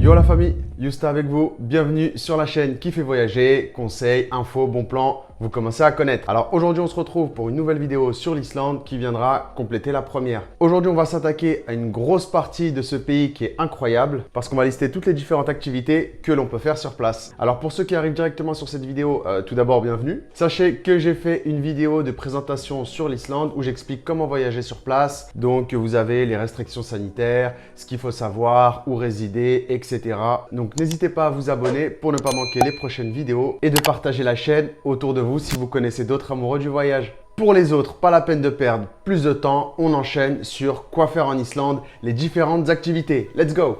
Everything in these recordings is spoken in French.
Yo la famille, Yusta avec vous, bienvenue sur la chaîne qui fait voyager, conseils, infos, bons plans, vous commencez à connaître. Alors aujourd'hui on se retrouve pour une nouvelle vidéo sur l'Islande qui viendra compléter la première. Aujourd'hui on va s'attaquer à une grosse partie de ce pays qui est incroyable parce qu'on va lister toutes les différentes activités que l'on peut faire sur place. Alors pour ceux qui arrivent directement sur cette vidéo, tout d'abord bienvenue. Sachez que j'ai fait une vidéo de présentation sur l'Islande où j'explique comment voyager sur place. Donc vous avez les restrictions sanitaires, ce qu'il faut savoir, où résider, etc. Donc n'hésitez pas à vous abonner pour ne pas manquer les prochaines vidéos et de partager la chaîne autour de vous si vous connaissez d'autres amoureux du voyage. Pour les autres, pas la peine de perdre plus de temps, on enchaîne sur quoi faire en Islande, les différentes activités. Let's go!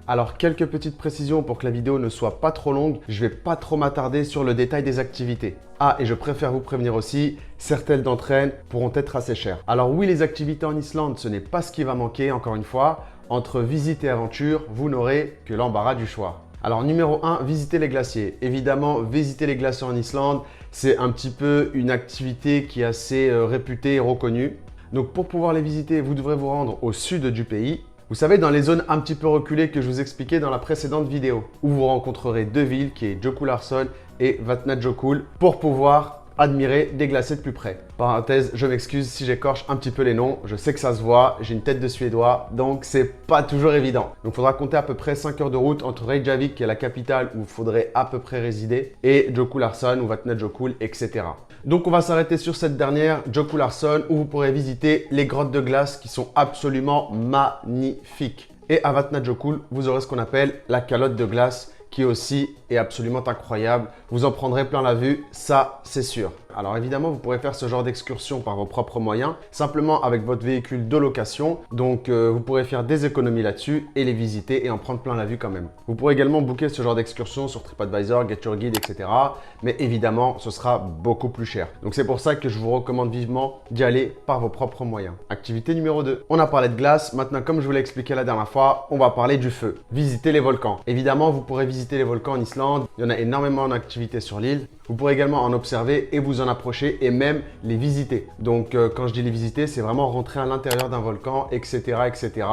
Alors quelques petites précisions pour que la vidéo ne soit pas trop longue, je vais pas trop m'attarder sur le détail des activités. Ah, et je préfère vous prévenir aussi, certaines d'entre elles pourront être assez chères. Alors oui, les activités en Islande, ce n'est pas ce qui va manquer, encore une fois. Entre visite et aventure, vous n'aurez que l'embarras du choix. Alors numéro 1, visiter les glaciers. Évidemment, visiter les glaciers en Islande, c'est un petit peu une activité qui est assez réputée et reconnue. Donc pour pouvoir les visiter, vous devrez vous rendre au sud du pays. Vous savez, dans les zones un petit peu reculées que je vous expliquais dans la précédente vidéo, où vous rencontrerez deux villes qui est Jökulsárlón et Vatnajökull pour pouvoir admirer des glaciers de plus près. Parenthèse, je m'excuse si j'écorche un petit peu les noms, je sais que ça se voit, j'ai une tête de Suédois, donc c'est pas toujours évident. Donc il faudra compter à peu près 5 heures de route entre Reykjavik, qui est la capitale où il faudrait à peu près résider, et Jökulsárlón ou Vatnajökull, etc. Donc on va s'arrêter sur cette dernière, Jökulsárlón, où vous pourrez visiter les grottes de glace qui sont absolument magnifiques. Et à Vatnajökull, vous aurez ce qu'on appelle la calotte de glace, qui aussi est absolument incroyable. Vous en prendrez plein la vue, ça c'est sûr. Alors évidemment, vous pourrez faire ce genre d'excursion par vos propres moyens, simplement avec votre véhicule de location. Donc vous pourrez faire des économies là-dessus et les visiter et en prendre plein la vue quand même. Vous pourrez également booker ce genre d'excursion sur TripAdvisor, Get Your Guide, etc. Mais évidemment, ce sera beaucoup plus cher. Donc c'est pour ça que je vous recommande vivement d'y aller par vos propres moyens. Activité numéro 2. On a parlé de glace. Maintenant, comme je vous l'ai expliqué la dernière fois, on va parler du feu. Visiter les volcans. Évidemment, vous pourrez visiter les volcans en Islande. Il y en a énormément d'activités sur l'île. Vous pourrez également en observer et vous en approcher et même les visiter. Donc quand je dis les visiter, c'est vraiment rentrer à l'intérieur d'un volcan, etc., etc.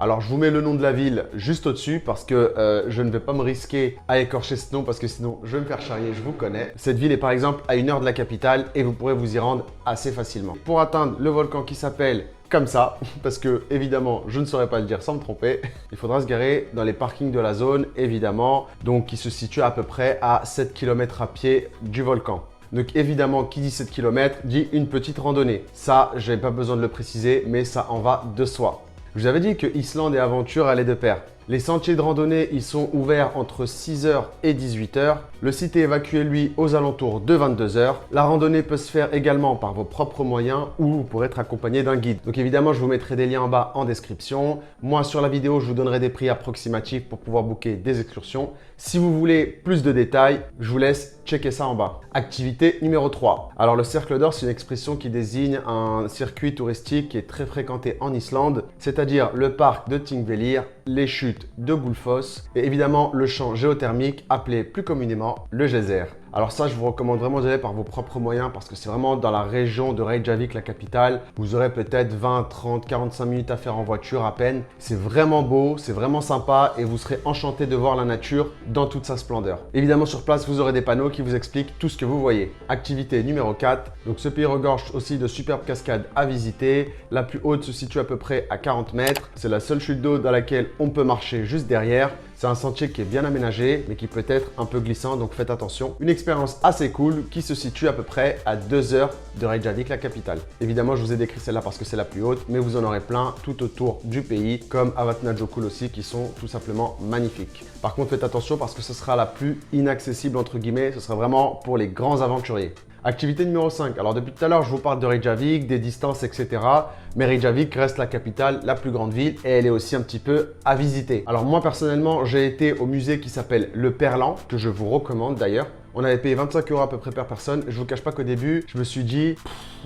Alors je vous mets le nom de la ville juste au-dessus parce que je ne vais pas me risquer à écorcher ce nom parce que sinon je vais me faire charrier, je vous connais. Cette ville est par exemple à 1 heure de la capitale et vous pourrez vous y rendre assez facilement. Pour atteindre le volcan qui s'appelle comme ça, parce que évidemment je ne saurais pas le dire sans me tromper, il faudra se garer dans les parkings de la zone évidemment, donc qui se situe à peu près à 7 km à pied du volcan. Donc évidemment, qui dit 7 km dit une petite randonnée. Ça, je n'ai pas besoin de le préciser, mais ça en va de soi. Je vous avais dit que Islande et aventure allaient de pair. Les sentiers de randonnée, ils sont ouverts entre 6h et 18h. Le site est évacué, lui, aux alentours de 22h. La randonnée peut se faire également par vos propres moyens ou vous pourrez être accompagné d'un guide. Donc évidemment, je vous mettrai des liens en bas en description. Moi, sur la vidéo, je vous donnerai des prix approximatifs pour pouvoir booker des excursions. Si vous voulez plus de détails, je vous laisse checker ça en bas. Activité numéro 3. Alors le cercle d'or, c'est une expression qui désigne un circuit touristique qui est très fréquenté en Islande, c'est-à-dire le parc de Thingvellir, les chutes de Gullfoss et évidemment le champ géothermique appelé plus communément le geyser. Alors ça, je vous recommande vraiment d'y aller par vos propres moyens parce que c'est vraiment dans la région de Reykjavik, la capitale. Vous aurez peut-être 20, 30, 45 minutes à faire en voiture à peine. C'est vraiment beau, c'est vraiment sympa et vous serez enchanté de voir la nature dans toute sa splendeur. Évidemment, sur place, vous aurez des panneaux qui vous expliquent tout ce que vous voyez. Activité numéro 4. Donc ce pays regorge aussi de superbes cascades à visiter. La plus haute se situe à peu près à 40 mètres. C'est la seule chute d'eau dans laquelle on peut marcher juste derrière. C'est un sentier qui est bien aménagé, mais qui peut être un peu glissant, donc faites attention. Une expérience assez cool qui se situe à peu près à 2 heures de Reykjavik, la capitale. Évidemment, je vous ai décrit celle-là parce que c'est la plus haute, mais vous en aurez plein tout autour du pays, comme à Vatnajökull aussi, qui sont tout simplement magnifiques. Par contre, faites attention parce que ce sera la plus inaccessible, entre guillemets. Ce sera vraiment pour les grands aventuriers. Activité numéro 5. Alors depuis tout à l'heure, je vous parle de Reykjavik, des distances, etc. Mais Reykjavik reste la capitale, la plus grande ville et elle est aussi un petit peu à visiter. Alors moi personnellement, j'ai été au musée qui s'appelle Le Perlan, que je vous recommande d'ailleurs. On avait payé 25 € à peu près par personne. Je vous cache pas qu'au début, je me suis dit,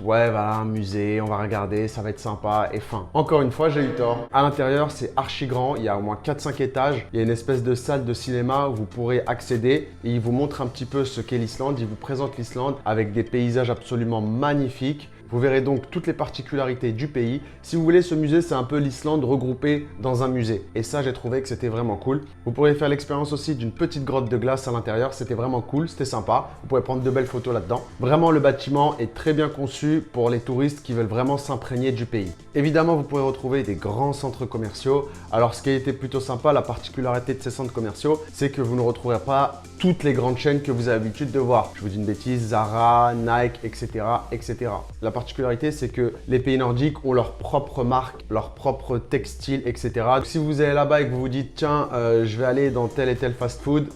ouais, voilà, un musée, on va regarder, ça va être sympa et fin. Encore une fois, j'ai eu tort. À l'intérieur, c'est archi grand. Il y a au moins 4-5 étages. Il y a une espèce de salle de cinéma où vous pourrez accéder et il vous montre un petit peu ce qu'est l'Islande. Il vous présente l'Islande avec des paysages absolument magnifiques. Vous verrez donc toutes les particularités du pays. Si vous voulez, ce musée, c'est un peu l'Islande regroupée dans un musée. Et ça, j'ai trouvé que c'était vraiment cool. Vous pourriez faire l'expérience aussi d'une petite grotte de glace à l'intérieur. C'était vraiment cool, c'était sympa. Vous pouvez prendre de belles photos là-dedans. Vraiment, le bâtiment est très bien conçu pour les touristes qui veulent vraiment s'imprégner du pays. Évidemment, vous pourrez retrouver des grands centres commerciaux. Alors, ce qui a été plutôt sympa, la particularité de ces centres commerciaux, c'est que vous ne retrouverez pas toutes les grandes chaînes que vous avez l'habitude de voir. Je vous dis une bêtise, Zara, Nike, etc., etc. La particularité, c'est que les pays nordiques ont leur propre marque, leur propre textile, etc. Donc, si vous allez là-bas et que vous vous dites, tiens, je vais aller dans tel et tel fast-food,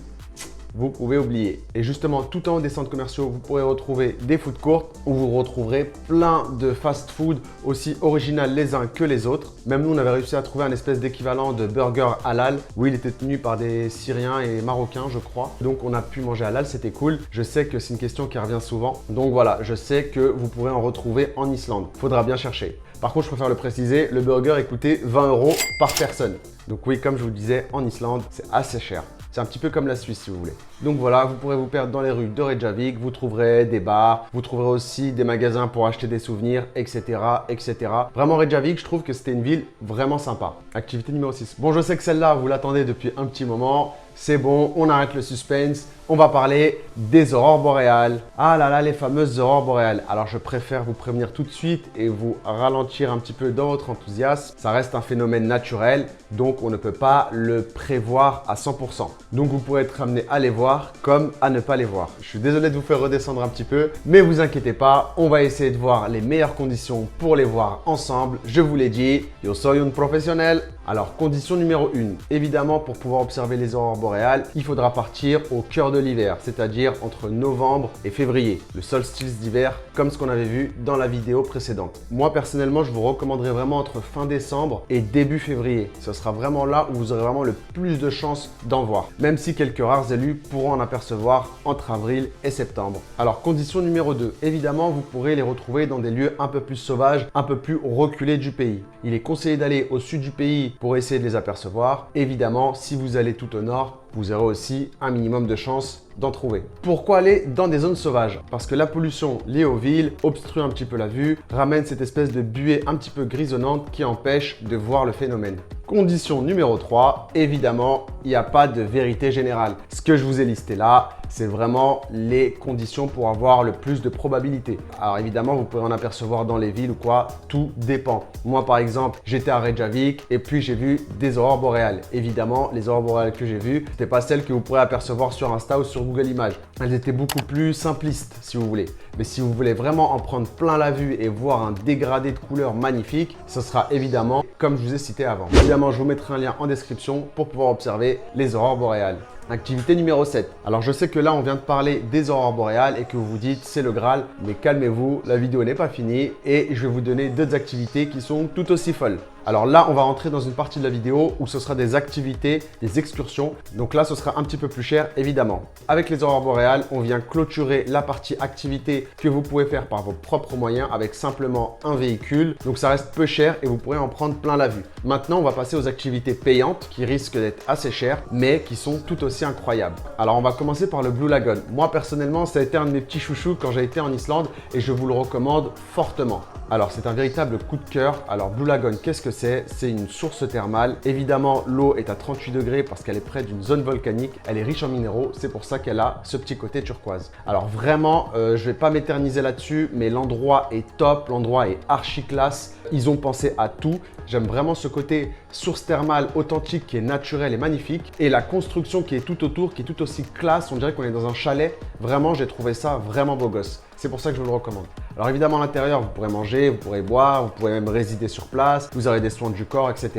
vous pouvez oublier. Et justement, tout en haut des centres commerciaux, vous pourrez retrouver des food courts où vous retrouverez plein de fast-food aussi original les uns que les autres. Même nous, on avait réussi à trouver un espèce d'équivalent de burger halal où il était tenu par des Syriens et Marocains, je crois. Donc, on a pu manger halal, c'était cool. Je sais que c'est une question qui revient souvent. Donc voilà, je sais que vous pourrez en retrouver en Islande. Faudra bien chercher. Par contre, je préfère le préciser, le burger est coûté 20 € par personne. Donc oui, comme je vous le disais, en Islande, c'est assez cher. C'est un petit peu comme la Suisse si vous voulez. Donc voilà, vous pourrez vous perdre dans les rues de Reykjavik, vous trouverez des bars, vous trouverez aussi des magasins pour acheter des souvenirs, etc. etc. Vraiment Reykjavik, je trouve que c'était une ville vraiment sympa. Activité numéro 6. Bon, je sais que celle-là, vous l'attendez depuis un petit moment. C'est bon, on arrête le suspense. On va parler des aurores boréales. Ah là là, les fameuses aurores boréales. Alors, je préfère vous prévenir tout de suite et vous ralentir un petit peu dans votre enthousiasme. Ça reste un phénomène naturel, donc on ne peut pas le prévoir à 100%. Donc, vous pourrez être amené à les voir comme à ne pas les voir. Je suis désolé de vous faire redescendre un petit peu, mais vous inquiétez pas, on va essayer de voir les meilleures conditions pour les voir ensemble. Je vous l'ai dit, yo soy un professionnel. Alors, condition numéro 1, évidemment, pour pouvoir observer les aurores boréales, il faudra partir au cœur de l'hiver, c'est-à-dire entre novembre et février, le solstice d'hiver, comme ce qu'on avait vu dans la vidéo précédente. Moi, personnellement, je vous recommanderais vraiment entre fin décembre et début février. Ce sera vraiment là où vous aurez vraiment le plus de chances d'en voir, même si quelques rares élus pourront en apercevoir entre avril et septembre. Alors, condition numéro 2, évidemment, vous pourrez les retrouver dans des lieux un peu plus sauvages, un peu plus reculés du pays. Il est conseillé d'aller au sud du pays pour essayer de les apercevoir. Évidemment, si vous allez tout au nord, vous aurez aussi un minimum de chances d'en trouver. Pourquoi aller dans des zones sauvages? Parce que la pollution liée aux villes obstrue un petit peu la vue, ramène cette espèce de buée un petit peu grisonnante qui empêche de voir le phénomène. Condition numéro 3, évidemment, il n'y a pas de vérité générale. Ce que je vous ai listé là, c'est vraiment les conditions pour avoir le plus de probabilité. Alors évidemment, vous pourrez en apercevoir dans les villes ou quoi, tout dépend. Moi par exemple, j'étais à Reykjavik et puis j'ai vu des aurores boréales. Évidemment, les aurores boréales que j'ai vues, c'était pas celles que vous pourrez apercevoir sur Insta ou sur Google Images. Elles étaient beaucoup plus simplistes si vous voulez. Mais si vous voulez vraiment en prendre plein la vue et voir un dégradé de couleurs magnifique, ce sera évidemment comme je vous ai cité avant. Évidemment, je vous mettrai un lien en description pour pouvoir observer les aurores boréales. Activité numéro 7. Alors je sais que là on vient de parler des aurores boréales et que vous vous dites c'est le Graal, mais calmez-vous, la vidéo n'est pas finie et je vais vous donner d'autres activités qui sont tout aussi folles. Alors là, on va rentrer dans une partie de la vidéo où ce sera des activités, des excursions. Donc là, ce sera un petit peu plus cher, évidemment. Avec les aurores boréales, on vient clôturer la partie activité que vous pouvez faire par vos propres moyens avec simplement un véhicule. Donc ça reste peu cher et vous pourrez en prendre plein la vue. Maintenant, on va passer aux activités payantes qui risquent d'être assez chères, mais qui sont tout aussi incroyables. Alors, on va commencer par le Blue Lagoon. Moi, personnellement, ça a été un de mes petits chouchous quand j'ai été en Islande et je vous le recommande fortement. Alors, c'est un véritable coup de cœur. Alors, Blue Lagoon, qu'est-ce que c'est? C'est une source thermale. Évidemment, l'eau est à 38 degrés parce qu'elle est près d'une zone volcanique. Elle est riche en minéraux. C'est pour ça qu'elle a ce petit côté turquoise. Alors, vraiment, je ne vais pas m'éterniser là-dessus, mais l'endroit est top. L'endroit est archi classe. Ils ont pensé à tout. J'aime vraiment ce côté source thermale authentique qui est naturel et magnifique. Et la construction qui est tout autour, qui est tout aussi classe. On dirait qu'on est dans un chalet. Vraiment, j'ai trouvé ça vraiment beau gosse. C'est pour ça que je vous le recommande. Alors évidemment, à l'intérieur, vous pourrez manger, vous pourrez boire, vous pourrez même résider sur place. Vous aurez des soins du corps, etc.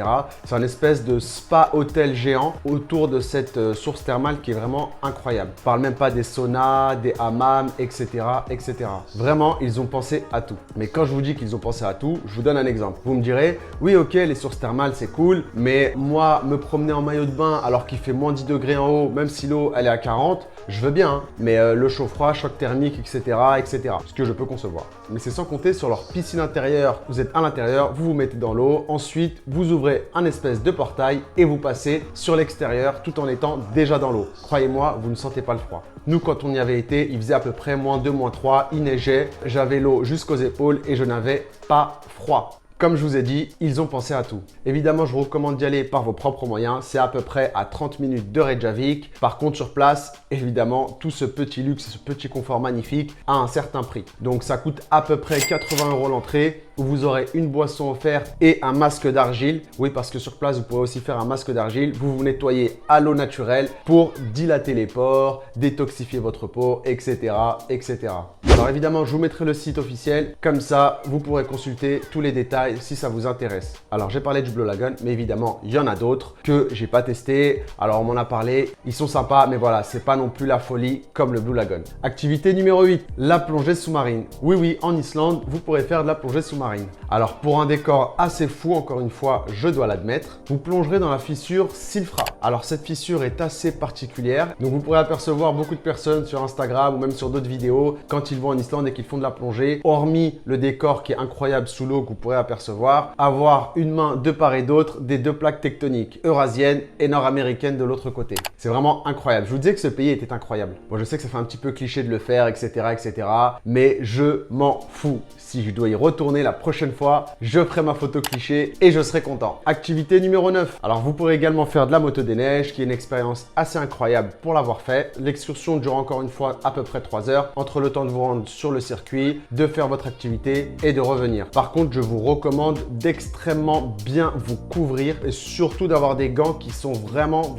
C'est un espèce de spa-hôtel géant autour de cette source thermale qui est vraiment incroyable. Je ne parle même pas des saunas, des hammams, etc., etc. Vraiment, ils ont pensé à tout. Mais quand je vous dis qu'ils ont pensé à tout, je vous donne un exemple. Vous me direz, oui, ok, les sources thermales, c'est cool, mais moi, me promener en maillot de bain alors qu'il fait moins 10 degrés en haut, même si l'eau, elle est à 40, je veux bien. Hein. Mais le chaud-froid, choc thermique, etc., etc. Ce que je peux concevoir. Mais c'est sans compter sur leur piscine intérieure. Vous êtes à l'intérieur, vous vous mettez dans l'eau, ensuite vous ouvrez un espèce de portail et vous passez sur l'extérieur tout en étant déjà dans l'eau. Croyez-moi, vous ne sentez pas le froid. Nous, quand on y avait été, il faisait à peu près -2, -3, il neigeait, j'avais l'eau jusqu'aux épaules et je n'avais pas froid. Comme je vous ai dit, ils ont pensé à tout. Évidemment, je vous recommande d'y aller par vos propres moyens. C'est à peu près à 30 minutes de Reykjavik. Par contre, sur place, évidemment, tout ce petit luxe et ce petit confort magnifique a un certain prix. Donc, ça coûte à peu près 80 € l'entrée, où vous aurez une boisson offerte et un masque d'argile. Oui, parce que sur place, vous pourrez aussi faire un masque d'argile. Vous vous nettoyez à l'eau naturelle pour dilater les pores, détoxifier votre peau, etc., etc. Alors évidemment, je vous mettrai le site officiel. Comme ça, vous pourrez consulter tous les détails si ça vous intéresse. Alors, j'ai parlé du Blue Lagoon, mais évidemment, il y en a d'autres que j'ai pas testé. Alors, on m'en a parlé. Ils sont sympas, mais voilà, c'est pas non plus la folie comme le Blue Lagoon. Activité numéro 8, la plongée sous-marine. Oui, oui, en Islande, vous pourrez faire de la plongée sous-marine. Alors, pour un décor assez fou, encore une fois, je dois l'admettre, vous plongerez dans la fissure Silfra. Alors, cette fissure est assez particulière. Donc, vous pourrez apercevoir beaucoup de personnes sur Instagram ou même sur d'autres vidéos quand ils vont en Islande et qu'ils font de la plongée. Hormis le décor qui est incroyable sous l'eau que vous pourrez apercevoir, avoir une main de part et d'autre des deux plaques tectoniques, eurasiennes et nord-américaines de l'autre côté. C'est vraiment incroyable. Je vous disais que ce pays était incroyable. Bon, je sais que ça fait un petit peu cliché de le faire, etc., etc. Mais je m'en fous. Si je dois y retourner la prochaine fois, je ferai ma photo cliché et je serai content. Activité numéro 9. Alors, vous pourrez également faire de la moto des neiges, qui est une expérience assez incroyable pour l'avoir fait. L'excursion dure encore une fois à peu près 3 heures, entre le temps de vous rendre sur le circuit, de faire votre activité et de revenir. Par contre, je vous recommande d'extrêmement bien vous couvrir et surtout d'avoir des gants qui sont vraiment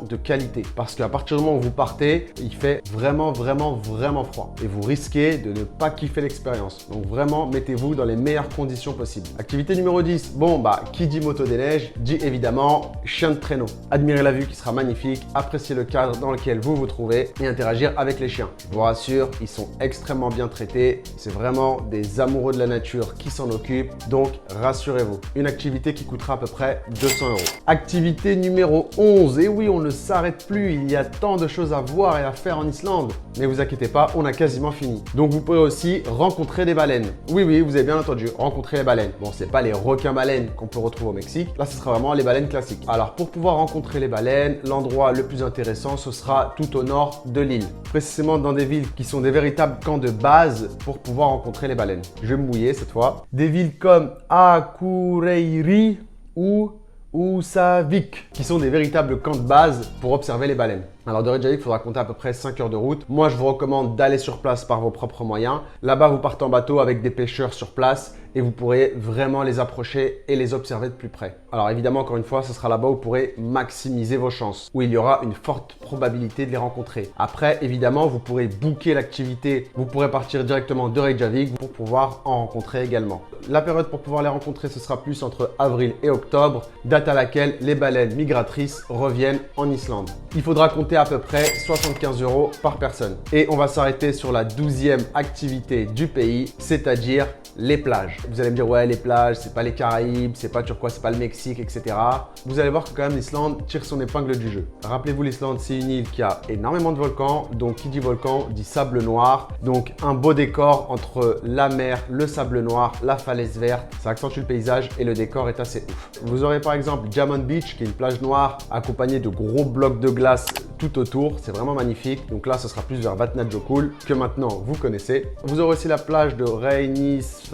de qualité. Parce qu'à partir du moment où vous partez, il fait vraiment froid. Et vous risquez de ne pas kiffer l'expérience. Donc vraiment, mettez-vous dans les meilleures conditions possibles. Activité numéro 10. Bon, qui dit moto des neiges, dit évidemment chien de traîneau. Admirez la vue qui sera magnifique, appréciez le cadre dans lequel vous vous trouvez et interagir avec les chiens. Je vous rassure, ils sont extrêmement bien traités. C'est vraiment des amoureux de la nature qui s'en occupent. Donc, rassurez-vous. Une activité qui coûtera à peu près 200 €. Activité numéro 11. Et oui, on ne s'arrête plus. Il y a tant de choses à voir et à faire en Islande. Mais vous inquiétez pas, on a quasiment fini. Donc, vous pourrez aussi rencontrer des baleines. Oui, vous avez bien entendu, rencontrer les baleines. Bon, c'est pas les requins-baleines qu'on peut retrouver au Mexique. Là, ce sera vraiment les baleines classiques. Alors, pour pouvoir rencontrer les baleines, l'endroit le plus intéressant, ce sera tout au nord de l'île. Précisément dans des villes qui sont des véritables camps de base pour pouvoir rencontrer les baleines. Je vais me mouiller cette fois. Des villes comme Akureyri ou Húsavík, qui sont des véritables camps de base pour observer les baleines. Alors de Reykjavik, il faudra compter à peu près 5 heures de route. Moi, je vous recommande d'aller sur place par vos propres moyens. Là-bas, vous partez en bateau avec des pêcheurs sur place et vous pourrez vraiment les approcher et les observer de plus près. Alors évidemment, encore une fois, ce sera là-bas où vous pourrez maximiser vos chances, où il y aura une forte probabilité de les rencontrer. Après, évidemment, vous pourrez booker l'activité. Vous pourrez partir directement de Reykjavik pour pouvoir en rencontrer également. La période pour pouvoir les rencontrer, ce sera plus entre avril et octobre, date à laquelle les baleines migratrices reviennent en Islande. Il faudra compter à peu près 75 € par personne. Et on va s'arrêter sur la 12e activité du pays, c'est-à-dire les plages. Vous allez me dire, ouais, les plages, c'est pas les Caraïbes, c'est pas turquoise, c'est pas le Mexique, etc. Vous allez voir que quand même l'Islande tire son épingle du jeu. Rappelez-vous, l'Islande, c'est une île qui a énormément de volcans. Donc, qui dit volcan, dit sable noir. Donc, un beau décor entre la mer, le sable noir, la falaise verte. Ça accentue le paysage et le décor est assez ouf. Vous aurez par exemple Diamond Beach, qui est une plage noire accompagnée de gros blocs de glace tout autour. C'est vraiment magnifique. Donc là, ce sera plus vers Vatnajökull que maintenant vous connaissez. Vous aurez aussi la plage de Reynisfjara.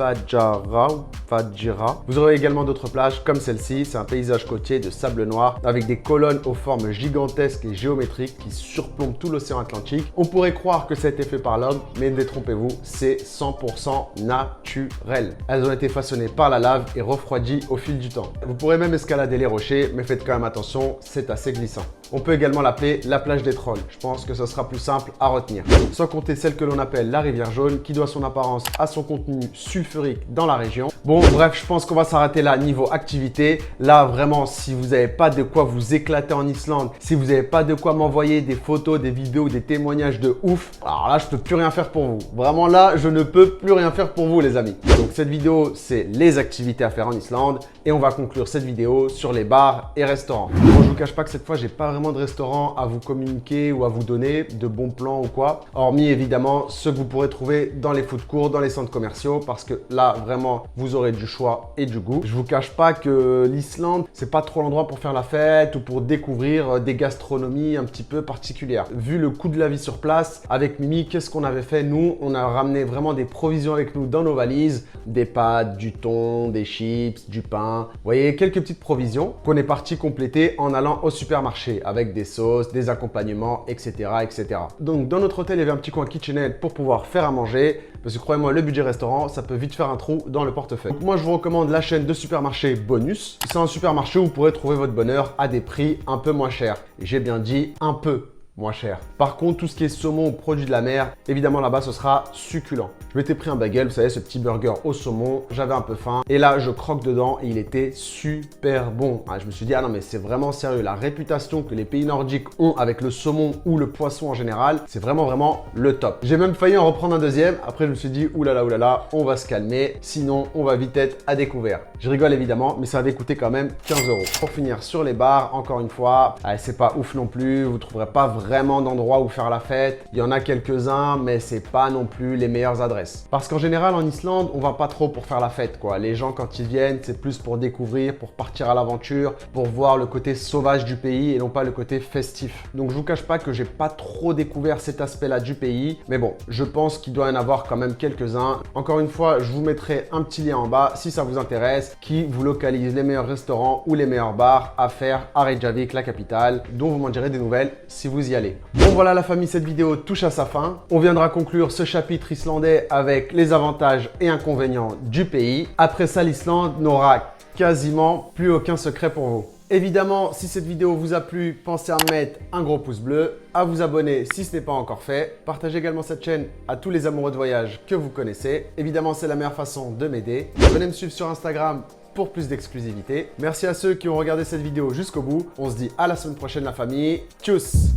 Vous aurez également d'autres plages comme celle-ci. C'est un paysage côtier de sable noir avec des colonnes aux formes gigantesques et géométriques qui surplombent tout l'océan Atlantique. On pourrait croire que ça a été fait par l'homme, mais ne détrompez-vous, c'est 100% naturel. Elles ont été façonnées par la lave et refroidies au fil du temps. Vous pourrez même escalader les rochers, mais faites quand même attention, c'est assez glissant. On peut également l'appeler la plage des trolls. Je pense que ce sera plus simple à retenir. Sans compter celle que l'on appelle la rivière jaune, qui doit son apparence à son contenu sulfurique dans la région. Bon, bref, je pense qu'on va s'arrêter là niveau activité. Là, vraiment, si vous n'avez pas de quoi vous éclater en Islande, si vous n'avez pas de quoi m'envoyer des photos, des vidéos, des témoignages de ouf, alors là, je peux plus rien faire pour vous. Vraiment là, je ne peux plus rien faire pour vous, les amis. Donc, cette vidéo, c'est les activités à faire en Islande. Et on va conclure cette vidéo sur les bars et restaurants. Bon, je vous cache pas que cette fois, j'ai pas vraiment de restaurant à vous communiquer ou à vous donner de bons plans ou quoi. Hormis évidemment ceux que vous pourrez trouver dans les food courts, dans les centres commerciaux, parce que là vraiment vous aurez du choix et du goût. Je vous cache pas que l'Islande, c'est pas trop l'endroit pour faire la fête ou pour découvrir des gastronomies un petit peu particulières. Vu le coût de la vie sur place, avec Mimi, qu'est-ce qu'on avait fait? Nous, on a ramené vraiment des provisions avec nous dans nos valises, des pâtes, du thon, des chips, du pain. Vous voyez, quelques petites provisions qu'on est parti compléter en allant au supermarché avec des sauces, des accompagnements, etc., etc. Donc, dans notre hôtel, il y avait un petit coin kitchenette pour pouvoir faire à manger. Parce que croyez-moi, le budget restaurant, ça peut vite faire un trou dans le portefeuille. Donc, moi, je vous recommande la chaîne de supermarché Bonus. C'est un supermarché où vous pourrez trouver votre bonheur à des prix un peu moins chers. Et j'ai bien dit un peu moins cher. Par contre, tout ce qui est saumon ou produits de la mer, évidemment là-bas, ce sera succulent. Je m'étais pris un bagel, vous savez, ce petit burger au saumon. J'avais un peu faim. Et là, je croque dedans et il était super bon. Je me suis dit, ah non, mais c'est vraiment sérieux. La réputation que les pays nordiques ont avec le saumon ou le poisson en général, c'est vraiment le top. J'ai même failli en reprendre un deuxième. Après, je me suis dit, oulala, on va se calmer. Sinon, on va vite être à découvert. Je rigole évidemment, mais ça avait coûté quand même 15 €. Pour finir sur les bars, encore une fois, c'est pas ouf non plus. Vous trouverez pas vraiment d'endroits où faire la fête. Il y en a quelques-uns, mais c'est pas non plus les meilleures adresses. Parce qu'en général, en Islande, on va pas trop pour faire la fête, quoi. Les gens, quand ils viennent, c'est plus pour découvrir, pour partir à l'aventure, pour voir le côté sauvage du pays et non pas le côté festif. Donc, je vous cache pas que j'ai pas trop découvert cet aspect-là du pays. Mais bon, je pense qu'il doit y en avoir quand même quelques-uns. Encore une fois, je vous mettrai un petit lien en bas si ça vous intéresse, qui vous localise les meilleurs restaurants ou les meilleurs bars à faire à Reykjavik, la capitale, dont vous m'en direz des nouvelles si vous y allez. Bon voilà la famille, cette vidéo touche à sa fin. On viendra conclure ce chapitre islandais avec les avantages et inconvénients du pays. Après ça, l'Islande n'aura quasiment plus aucun secret pour vous. Évidemment, si cette vidéo vous a plu, pensez à mettre un gros pouce bleu, à vous abonner si ce n'est pas encore fait. Partagez également cette chaîne à tous les amoureux de voyage que vous connaissez. Évidemment, c'est la meilleure façon de m'aider. Venez me suivre sur Instagram pour plus d'exclusivité. Merci à ceux qui ont regardé cette vidéo jusqu'au bout. On se dit à la semaine prochaine la famille. Tchuss!